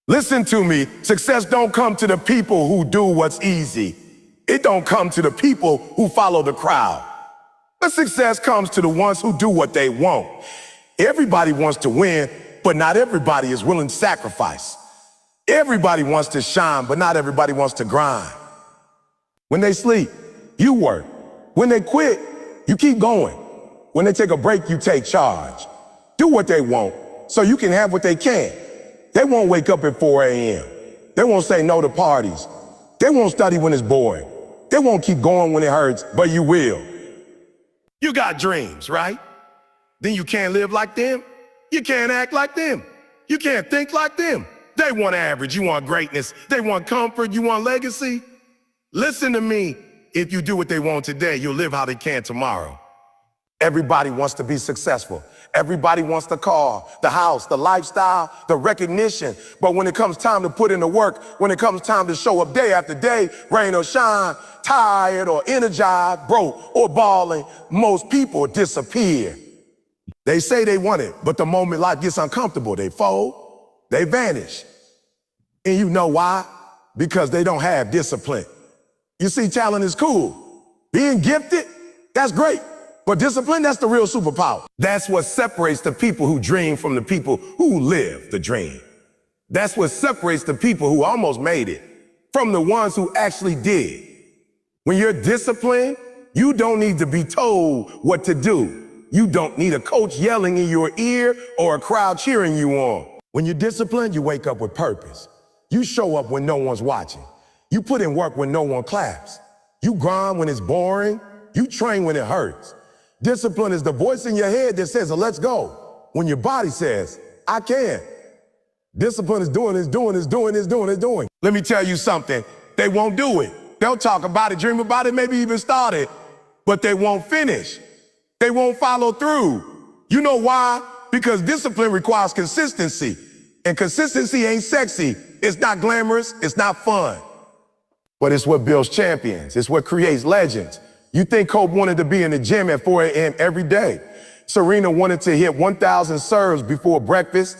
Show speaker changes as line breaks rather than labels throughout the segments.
Listen to me. Success don't come to the people who do what's easy. It don't come to the people who follow the crowd. But success comes to the ones who do what they want. Everybody wants to win, but not everybody is willing to sacrifice. Everybody wants to shine, but not everybody wants to grind. When they sleep, you work. When they quit, you keep going. When they take a break, you take charge. Do what they want so you can have what they can. They won't wake up at 4 a.m. They won't say no to parties. They won't study when it's boring. They won't keep going when it hurts, but you will. You got dreams, right? Then you can't live like them. You can't act like them. You can't think like them. They want average, you want greatness. They want comfort, you want legacy. Listen to me. If you do what they want today, you'll live how they can tomorrow. Everybody wants to be successful. Everybody wants the car, the house, the lifestyle, the recognition. But when it comes time to put in the work, when it comes time to show up day after day, rain or shine, tired or energized, broke or balling, most people disappear. They say they want it, but the moment life gets uncomfortable, they fold, they vanish. And you know why? Because they don't have discipline. You see, talent is cool. Being gifted, that's great. But discipline, that's the real superpower. That's what separates the people who dream from the people who live the dream. That's what separates the people who almost made it from the ones who actually did. When you're disciplined, you don't need to be told what to do. You don't need a coach yelling in your ear or a crowd cheering you on. When you're disciplined, you wake up with purpose. You show up when no one's watching. You put in work when no one claps. You grind when it's boring. You train when it hurts. Discipline is the voice in your head that says, let's go, when your body says, I can. Discipline is doing. Let me tell you something. They won't do it. They'll talk about it, dream about it, maybe even start it, but they won't finish. They won't follow through. You know why? Because discipline requires consistency. And consistency ain't sexy. It's not glamorous. It's not fun. But it's what builds champions. It's what creates legends. You think Kobe wanted to be in the gym at 4 a.m. every day. Serena wanted to hit 1,000 serves before breakfast.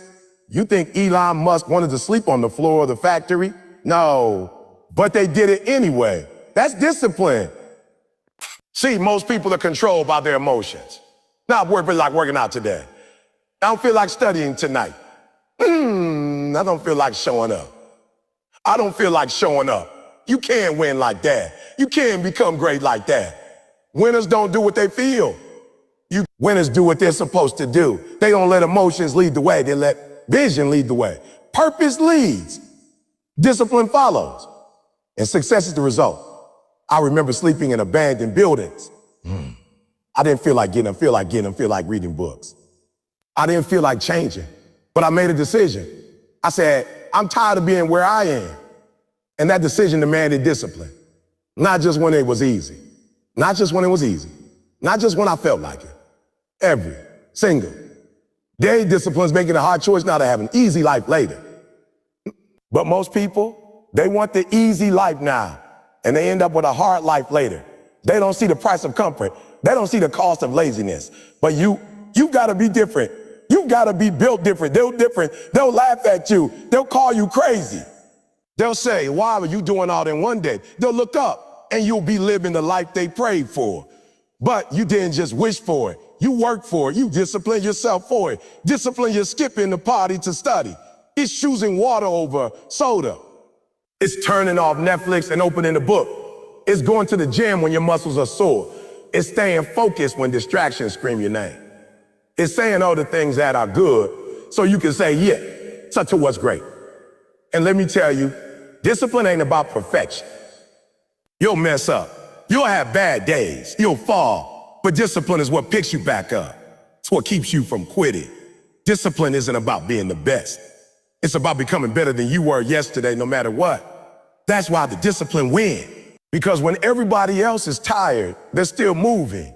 You think Elon Musk wanted to sleep on the floor of the factory? No, but they did it anyway. That's discipline. See, most people are controlled by their emotions. Now, I feel like working out today. I don't feel like studying tonight. I don't feel like showing up. I don't feel like showing up. You can't win like that. You can't become great like that. Winners don't do what they feel. Winners do what they're supposed to do. They don't let emotions lead the way. They let vision lead the way. Purpose leads. Discipline follows. And success is the result. I remember sleeping in abandoned buildings. I didn't feel like getting up, feel like reading books. I didn't feel like changing, but I made a decision. I said, I'm tired of being where I am. And that decision demanded discipline. Not just when it was easy. Not just when it was easy. Not just when I felt like it. Every single day, discipline's making a hard choice now to have an easy life later. But most people, they want the easy life now, and they end up with a hard life later. They don't see the price of comfort. They don't see the cost of laziness. But you gotta be different. You gotta be built different. They're different. They'll laugh at you. They'll call you crazy. They'll say, why are you doing all in one day? They'll look up and you'll be living the life they prayed for. But you didn't just wish for it. You worked for it. You disciplined yourself for it. Discipline your skipping the party to study. It's choosing water over soda. It's turning off Netflix and opening a book. It's going to the gym when your muscles are sore. It's staying focused when distractions scream your name. It's saying all the things that are good so you can say, yeah, to what's great. And let me tell you, discipline ain't about perfection. You'll mess up. You'll have bad days. You'll fall. But discipline is what picks you back up. It's what keeps you from quitting. Discipline isn't about being the best. It's about becoming better than you were yesterday, no matter what. That's why the discipline wins. Because when everybody else is tired, they're still moving.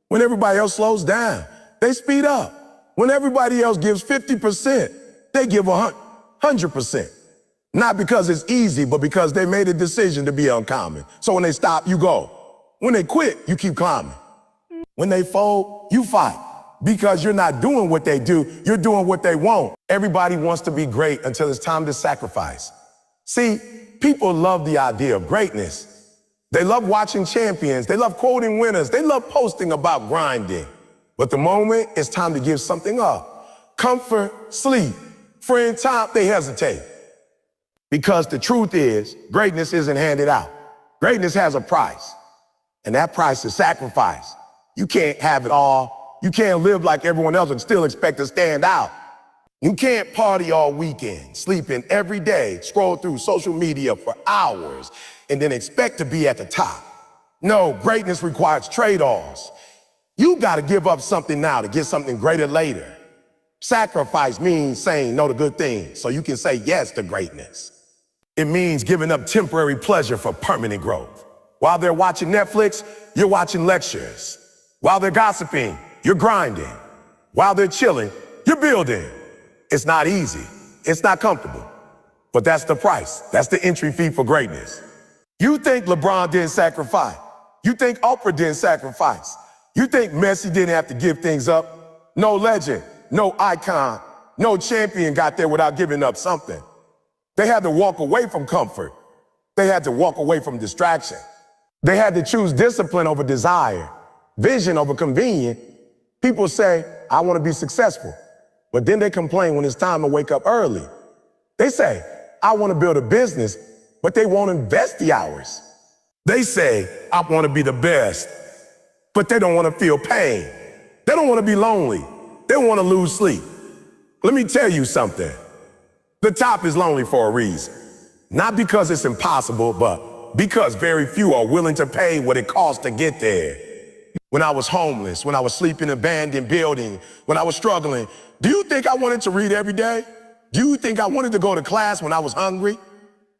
When everybody else slows down, they speed up. When everybody else gives 50%, they give 100%. Not because it's easy, but because they made a decision to be uncommon. So when they stop, you go. When they quit, you keep climbing. When they fold, you fight. Because you're not doing what they do, you're doing what they want. Everybody wants to be great until it's time to sacrifice. See, people love the idea of greatness. They love watching champions. They love quoting winners. They love posting about grinding. But the moment it's time to give something up, comfort, sleep, friend time, they hesitate. Because the truth is, greatness isn't handed out. Greatness has a price. And that price is sacrifice. You can't have it all. You can't live like everyone else and still expect to stand out. You can't party all weekend, sleep in every day, scroll through social media for hours, and then expect to be at the top. No, greatness requires trade-offs. You gotta give up something now to get something greater later. Sacrifice means saying no to good things so you can say yes to greatness. It means giving up temporary pleasure for permanent growth. While they're watching Netflix, you're watching lectures. While they're gossiping, you're grinding. While they're chilling, you're building. It's not easy. It's not comfortable. But that's the price. That's the entry fee for greatness. You think LeBron didn't sacrifice. You think Oprah didn't sacrifice. You think Messi didn't have to give things up. No legend, no icon, no champion got there without giving up something. They had to walk away from comfort. They had to walk away from distraction. They had to choose discipline over desire, vision over convenience. People say, I want to be successful. But then they complain when it's time to wake up early. They say, I want to build a business, but they won't invest the hours. They say, I want to be the best, but they don't want to feel pain. They don't want to be lonely. They don't want to lose sleep. Let me tell you something. The top is lonely for a reason. Not because it's impossible, but because very few are willing to pay what it costs to get there. When I was homeless, when I was sleeping in an abandoned building, when I was struggling, do you think I wanted to read every day? Do you think I wanted to go to class when I was hungry?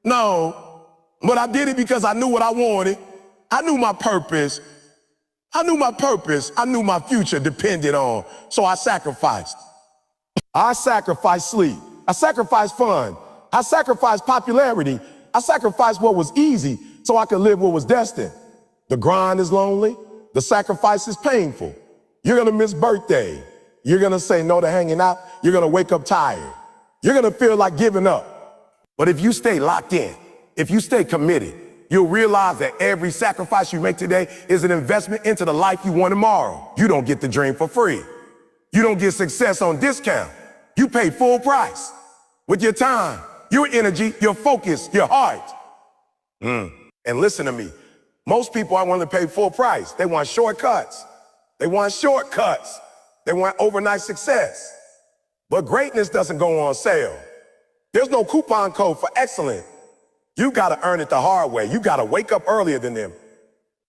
No, but I did it because I knew what I wanted. I knew my purpose. I knew my future depended on, so I sacrificed. I sacrificed sleep. I sacrificed fun. I sacrificed popularity. I sacrificed what was easy so I could live what was destined. The grind is lonely. The sacrifice is painful. You're gonna miss birthday. You're gonna say no to hanging out. You're gonna wake up tired. You're gonna feel like giving up. But if you stay locked in, if you stay committed, you'll realize that every sacrifice you make today is an investment into the life you want tomorrow. You don't get the dream for free. You don't get success on discount. You pay full price with your time, your energy, your focus, your heart. And listen to me. Most people aren't willing to pay full price. They want shortcuts. They want shortcuts. They want overnight success. But greatness doesn't go on sale. There's no coupon code for excellence. You gotta earn it the hard way. You gotta wake up earlier than them.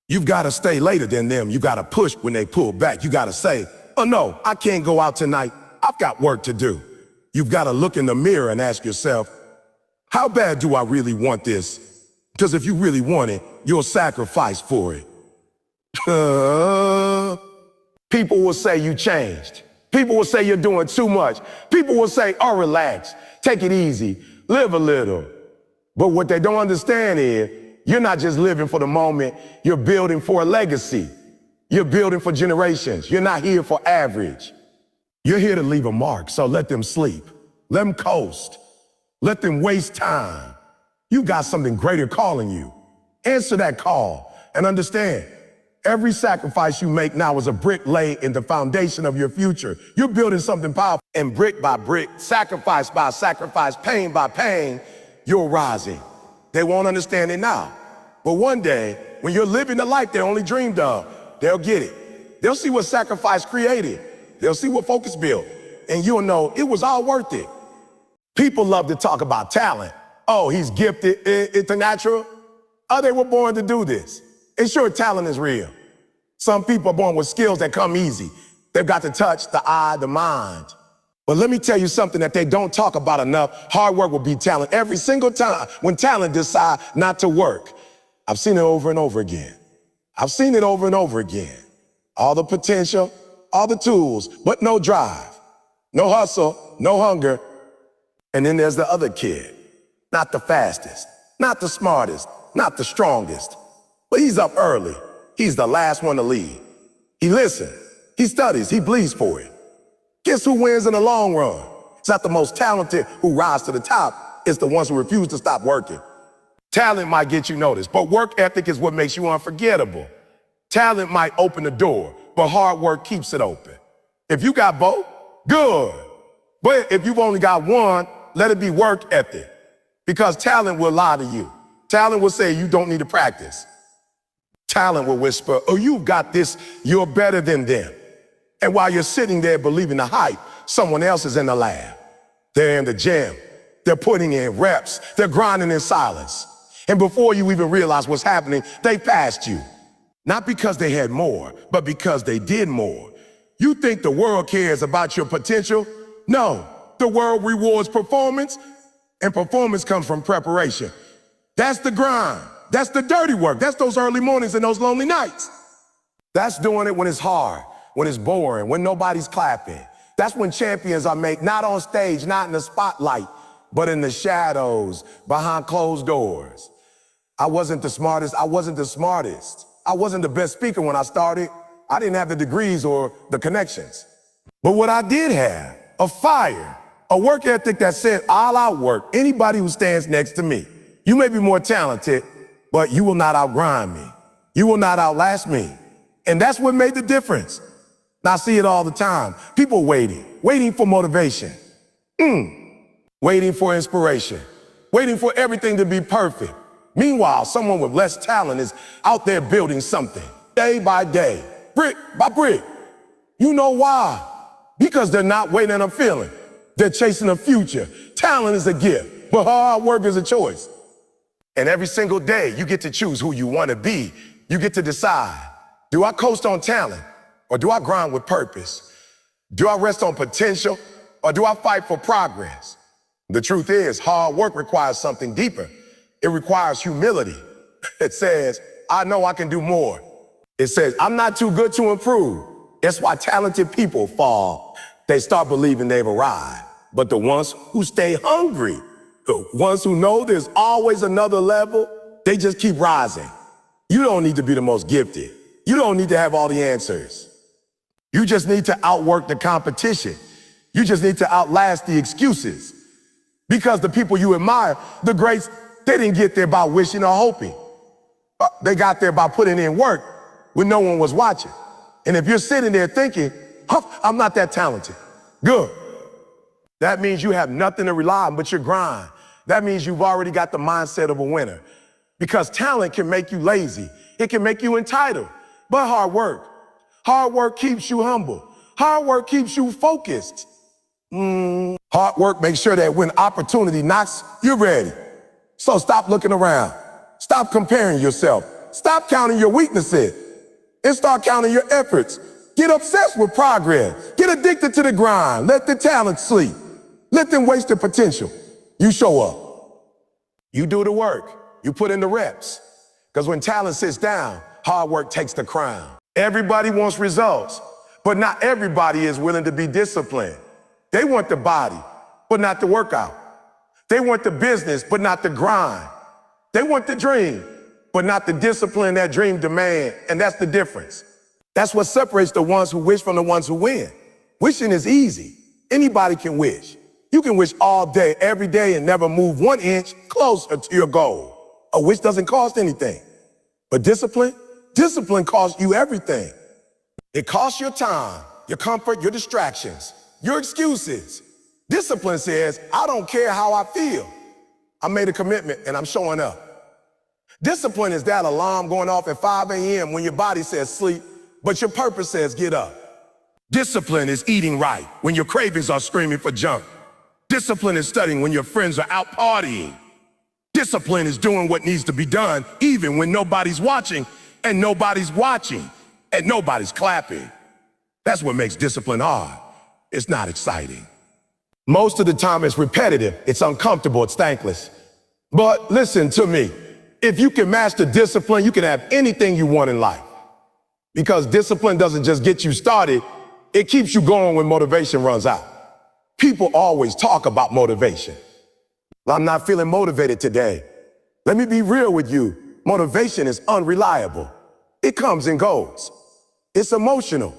You've gotta stay later than them. You gotta push when they pull back. You gotta say, oh no, I can't go out tonight. I've got work to do. You've gotta look in the mirror and ask yourself, how bad do I really want this? Because if you really want it, you'll sacrifice for it. People will say you changed. People will say you're doing too much. People will say, oh, relax, take it easy, live a little. But what they don't understand is you're not just living for the moment, you're building for a legacy. You're building for generations. You're not here for average. You're here to leave a mark, so let them sleep. Let them coast. Let them waste time. You got something greater calling you. Answer that call and understand, every sacrifice you make now is a brick laid in the foundation of your future. You're building something powerful, and brick by brick, sacrifice by sacrifice, pain by pain, you're rising. They won't understand it now. But one day, when you're living the life they only dreamed of, they'll get it. They'll see what sacrifice created. They'll see what focus built. And you'll know it was all worth it. People love to talk about talent. Oh, he's gifted, it's natural. Oh, they were born to do this. And sure, talent is real. Some people are born with skills that come easy. They've got the touch, the eye, the mind. But let me tell you something that they don't talk about enough. Hard work will beat talent every single time when talent decides not to work. I've seen it over and over again. I've seen it over and over again. All the potential, all the tools, but no drive, no hustle, no hunger. And then there's the other kid, not the fastest, not the smartest, not the strongest, but he's up early. He's the last one to leave. He listens, he studies, he bleeds for it. Guess who wins in the long run? It's not the most talented who rise to the top. It's the ones who refuse to stop working. Talent might get you noticed, but work ethic is what makes you unforgettable. Talent might open the door, but hard work keeps it open. If you got both, good. But if you've only got one, let it be work ethic. Because talent will lie to you. Talent will say you don't need to practice. Talent will whisper, oh, you've got this, you're better than them. And while you're sitting there believing the hype, someone else is in the lab. They're in the gym. They're putting in reps. They're grinding in silence. And before you even realize what's happening, they passed you. Not because they had more, but because they did more. You think the world cares about your potential? No, the world rewards performance, and performance comes from preparation. That's the grind. That's the dirty work. That's those early mornings and those lonely nights. That's doing it when it's hard, when it's boring, when nobody's clapping. That's when champions are made, not on stage, not in the spotlight, but in the shadows, behind closed doors. I wasn't the smartest. I wasn't the best speaker when I started. I didn't have the degrees or the connections. But what I did have, a fire, a work ethic that said, I'll outwork anybody who stands next to me. You may be more talented, but you will not outgrind me. You will not outlast me. And that's what made the difference. And I see it all the time. People waiting for motivation, waiting for inspiration, waiting for everything to be perfect. Meanwhile, someone with less talent is out there building something, day by day, brick by brick. You know why? Because they're not waiting on a feeling. They're chasing a future. Talent is a gift, but hard work is a choice. And every single day, you get to choose who you want to be. You get to decide, do I coast on talent, or do I grind with purpose? Do I rest on potential, or do I fight for progress? The truth is, hard work requires something deeper. It requires humility. It says, I know I can do more. It says, I'm not too good to improve. That's why talented people fall. They start believing they've arrived. But the ones who stay hungry, the ones who know there's always another level, they just keep rising. You don't need to be the most gifted. You don't need to have all the answers. You just need to outwork the competition. You just need to outlast the excuses. Because the people you admire, the greats, they didn't get there by wishing or hoping. They got there by putting in work when no one was watching. And if you're sitting there thinking, I'm not that talented, good. That means you have nothing to rely on but your grind. That means you've already got the mindset of a winner. Because talent can make you lazy. It can make you entitled. But hard work keeps you humble. Hard work keeps you focused. Hard work makes sure that when opportunity knocks, you're ready. So stop looking around. Stop comparing yourself. Stop counting your weaknesses and start counting your efforts. Get obsessed with progress. Get addicted to the grind. Let the talent sleep. Let them waste their potential. You show up. You do the work. You put in the reps. Because when talent sits down, hard work takes the crown. Everybody wants results, but not everybody is willing to be disciplined. They want the body, but not the workout. They want the business, but not the grind. They want the dream, but not the discipline that dream demand, and that's the difference. That's what separates the ones who wish from the ones who win. Wishing is easy. Anybody can wish. You can wish all day, every day, and never move 1 inch closer to your goal. A wish doesn't cost anything. But discipline costs you everything. It costs your time, your comfort, your distractions, your excuses. Discipline says, I don't care how I feel. I made a commitment and I'm showing up. Discipline is that alarm going off at 5 a.m. when your body says sleep, but your purpose says get up. Discipline is eating right when your cravings are screaming for junk. Discipline is studying when your friends are out partying. Discipline is doing what needs to be done even when nobody's watching and nobody's clapping. That's what makes discipline hard. It's not exciting. Most of the time it's repetitive, it's uncomfortable, it's thankless. But listen to me. If you can master discipline, you can have anything you want in life. Because discipline doesn't just get you started, it keeps you going when motivation runs out. People always talk about motivation. I'm not feeling motivated today. Let me be real with you. Motivation is unreliable. It comes and goes. It's emotional.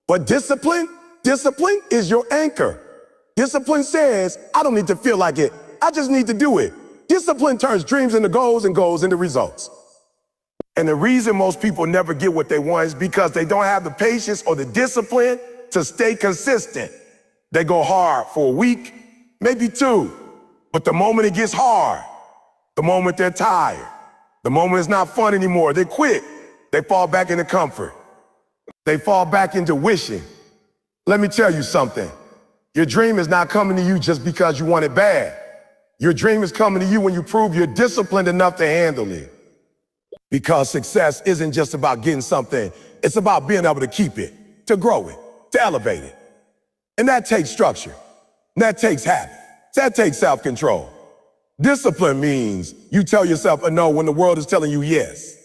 But discipline is your anchor. Discipline says, I don't need to feel like it. I just need to do it. Discipline turns dreams into goals and goals into results. And the reason most people never get what they want is because they don't have the patience or the discipline to stay consistent. They go hard for a week, maybe two. But the moment it gets hard, the moment they're tired, the moment it's not fun anymore, they quit. They fall back into comfort. They fall back into wishing. Let me tell you something. Your dream is not coming to you just because you want it bad. Your dream is coming to you when you prove you're disciplined enough to handle it. Because success isn't just about getting something, it's about being able to keep it, to grow it, to elevate it. And that takes structure, that takes habit, that takes self-control. Discipline means you tell yourself a no when the world is telling you yes.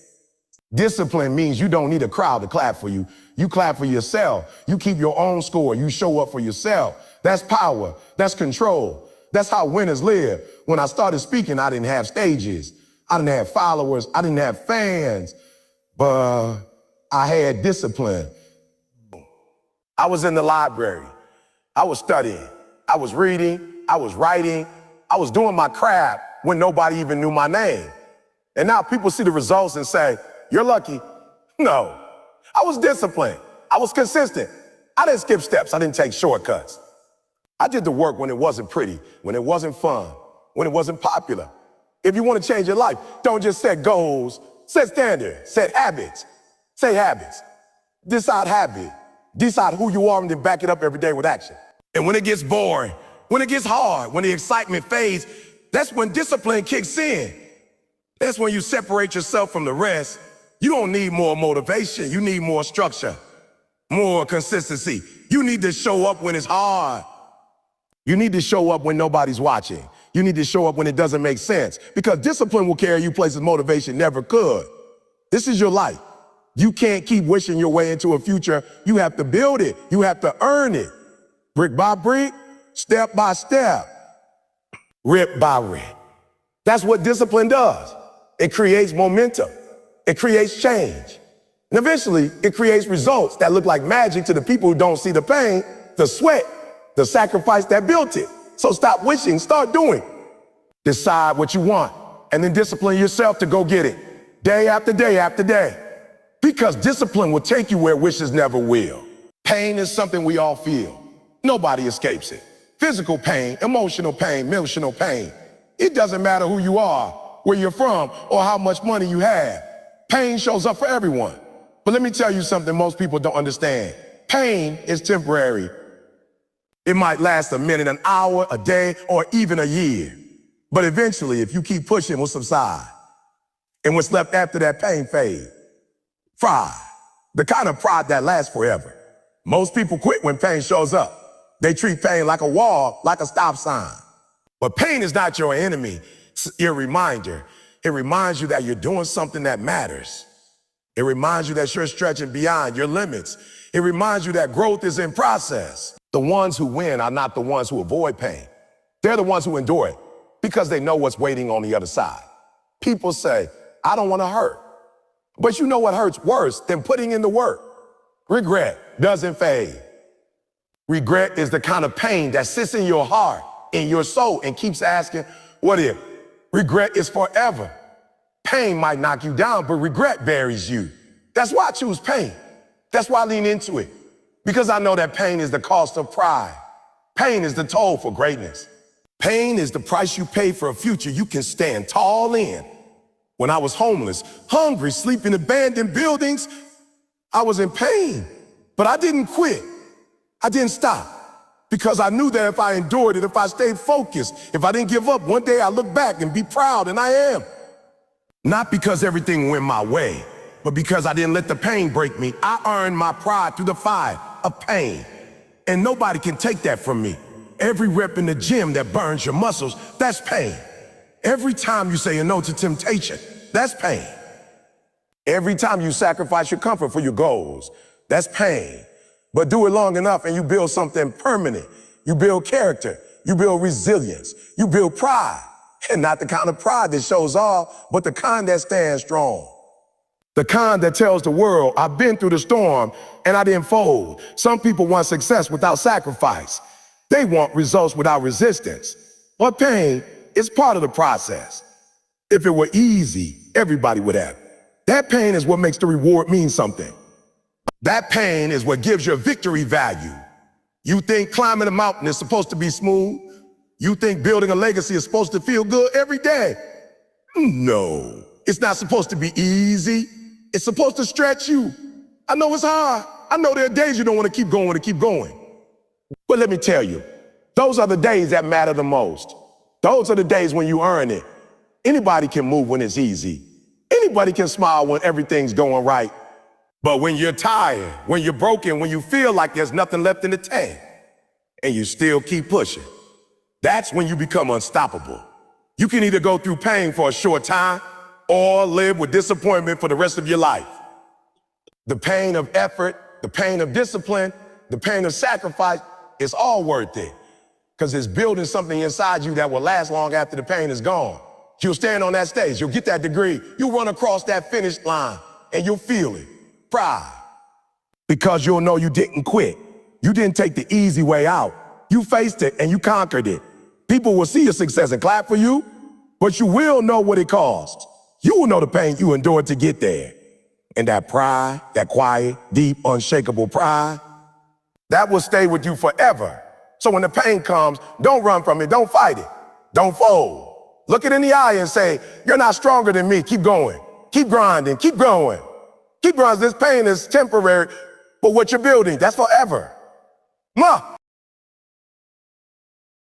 Discipline means you don't need a crowd to clap for you. You clap for yourself. You keep your own score. You show up for yourself. That's power. That's control. That's how winners live. When I started speaking, I didn't have stages. I didn't have followers. I didn't have fans. But I had discipline. I was in the library. I was studying. I was reading. I was writing. I was doing my craft when nobody even knew my name. And now people see the results and say, you're lucky. No, I was disciplined. I was consistent. I didn't skip steps. I didn't take shortcuts. I did the work when it wasn't pretty, when it wasn't fun, when it wasn't popular. If you want to change your life, don't just set goals, set standards, set habits. Say habits. Decide habit. Decide who you are and then back it up every day with action. And when it gets boring, when it gets hard, when the excitement fades, that's when discipline kicks in. That's when you separate yourself from the rest. You don't need more motivation. You need more structure, more consistency. You need to show up when it's hard. You need to show up when nobody's watching. You need to show up when it doesn't make sense, because discipline will carry you places motivation never could. This is your life. You can't keep wishing your way into a future. You have to build it. You have to earn it. Brick by brick, step by step, rip by rip. That's what discipline does. It creates momentum. It creates change. And eventually, it creates results that look like magic to the people who don't see the pain, the sweat, the sacrifice that built it. So stop wishing, start doing. Decide what you want, and then discipline yourself to go get it, day after day after day. Because discipline will take you where wishes never will. Pain is something we all feel. Nobody escapes it. Physical pain, emotional pain. It doesn't matter who you are, where you're from, or how much money you have. Pain shows up for everyone. But let me tell you something most people don't understand. Pain is temporary. It might last a minute, an hour, a day, or even a year. But eventually, if you keep pushing, it will subside. And what's left after that pain fades. Pride, the kind of pride that lasts forever. Most people quit when pain shows up. They treat pain like a wall, like a stop sign. But pain is not your enemy. It's your reminder. It reminds you that you're doing something that matters. It reminds you that you're stretching beyond your limits. It reminds you that growth is in process. The ones who win are not the ones who avoid pain. They're the ones who endure it because they know what's waiting on the other side. People say, I don't want to hurt. But you know what hurts worse than putting in the work? Regret doesn't fade. Regret is the kind of pain that sits in your heart, in your soul, and keeps asking, what if? Regret is forever. Pain might knock you down, but regret buries you. That's why I choose pain. That's why I lean into it. Because I know that pain is the cost of pride. Pain is the toll for greatness. Pain is the price you pay for a future you can stand tall in. When I was homeless, hungry, sleeping in abandoned buildings, I was in pain. But I didn't quit. I didn't stop. Because I knew that if I endured it, if I stayed focused, if I didn't give up, one day I'd look back and be proud, and I am. Not because everything went my way, but because I didn't let the pain break me. I earned my pride through the fire of pain. And nobody can take that from me. Every rep in the gym that burns your muscles, that's pain. Every time you say a no to temptation, that's pain. Every time you sacrifice your comfort for your goals, that's pain. But do it long enough and you build something permanent. You build character. You build resilience. You build pride. And not the kind of pride that shows off, but the kind that stands strong. The kind that tells the world, I've been through the storm and I didn't fold. Some people want success without sacrifice. They want results without resistance. But pain is part of the process. If it were easy, everybody would have it. That pain is what makes the reward mean something. That pain is what gives your victory value. You think climbing a mountain is supposed to be smooth? You think building a legacy is supposed to feel good every day? No, it's not supposed to be easy. It's supposed to stretch you. I know it's hard. I know there are days you don't want to keep going. But let me tell you, those are the days that matter the most. Those are the days when you earn it. Anybody can move when it's easy. Anybody can smile when everything's going right. But when you're tired, when you're broken, when you feel like there's nothing left in the tank, and you still keep pushing, that's when you become unstoppable. You can either go through pain for a short time or live with disappointment for the rest of your life. The pain of effort, the pain of discipline, the pain of sacrifice, it's all worth it because it's building something inside you that will last long after the pain is gone. You'll stand on that stage, you'll get that degree, you'll run across that finish line, and you'll feel it. Pride. Because you'll know you didn't quit. You didn't take the easy way out. You faced it and you conquered it. People will see your success and clap for you, but you will know what it cost. You will know the pain you endured to get there. And that pride, that quiet, deep, unshakable pride, that will stay with you forever. So when the pain comes, don't run from it, don't fight it, don't fold. Look it in the eye and say, you're not stronger than me, keep going, keep grinding, keep going. Keep grinding, this pain is temporary, but what you're building, that's forever.